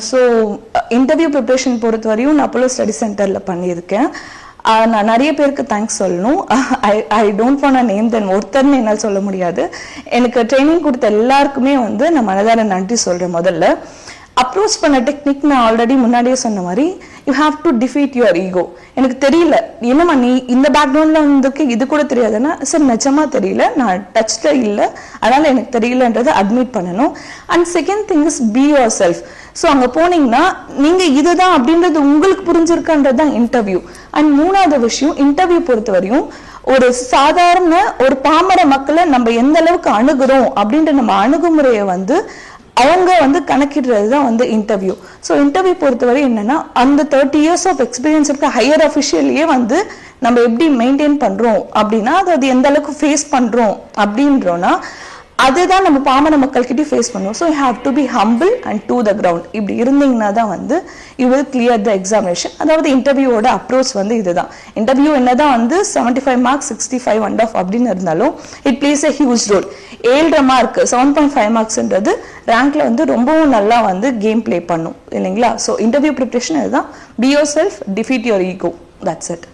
So interview preparation பொறுத்த வரையும் நான் அப்போலோ ஸ்டடி சென்டரில் பண்ணியிருக்கேன். நான் நிறைய பேருக்கு தேங்க்ஸ் சொல்லணும். I don't want name then ஒருத்தர்னு என்னால் சொல்ல முடியாது. எனக்கு ட்ரைனிங் கொடுத்த எல்லாருக்குமே வந்து நான் மனதார நன்றி சொல்கிறேன். முதல்ல அப்ரோச் பண்ண டெக்னிக் நான் ஆல்ரெடி முன்னாடியே சொன்ன மாதிரி you have to defeat your ego. எனக்கு தெரியல, என்னம்மா நீ இந்த பேக்ரவுண்டில் வந்துருக்கு இது கூட தெரியாதுன்னா, சார் நிஜமாக தெரியல, நான் டச்சில் இல்லை, அதனால் எனக்கு தெரியலன்றதை அட்மிட் பண்ணணும். And second thing is be your self. So அங்கே போனீங்கன்னா நீங்கள் இதுதான் அப்படின்றது உங்களுக்கு புரிஞ்சிருக்குன்றது தான் இன்டர்வியூ. அண்ட் மூணாவது விஷயம், இன்டர்வியூ பொறுத்த வரையும் ஒரு சாதாரண ஒரு பாமர மக்களை நம்ம எந்த அளவுக்கு அணுகிறோம் அப்படின்ற நம்ம அணுகுமுறையை வந்து அவங்க வந்து கணக்கிடுறது தான் வந்து இன்டர்வியூ. ஸோ இன்டர்வியூ பொறுத்தவரை என்னன்னா, அந்த 30 years ஆஃப் எக்ஸ்பீரியன்ஸ் இருக்க ஹையர் அஃபிஷியலையே வந்து நம்ம எப்படி மெயின்டைன் பண்றோம் அப்படின்னா, அது எந்த அளவுக்கு ஃபேஸ் பண்றோம் அப்படின்றோம்னா அதுதான் நம்ம பாமர மக்கள்கிட்ட ஃபேஸ் பண்ணுவோம். So you have to be humble and to the ground. இப்படி இருந்தீங்கன்னா தான் வந்து you will clear the examination. அதாவது இன்டர்வியூவோட அப்ரோச் வந்து இதுதான். இன்டர்வியூ என்னதான் வந்து 75 marks 65 and off அப்படின்னு இருந்தாலும் it plays a huge role. 7.5 mark 7.5 marksன்றது ரேங்க்ல வந்து ரொம்பவும் நல்லா வந்து கேம் பிளே பண்ணும் இல்லைங்களா? ஸோ இன்டர்வியூ ப்ரிப்ரேஷன் இதுதான். Be yourself, defeat your ego, that's it.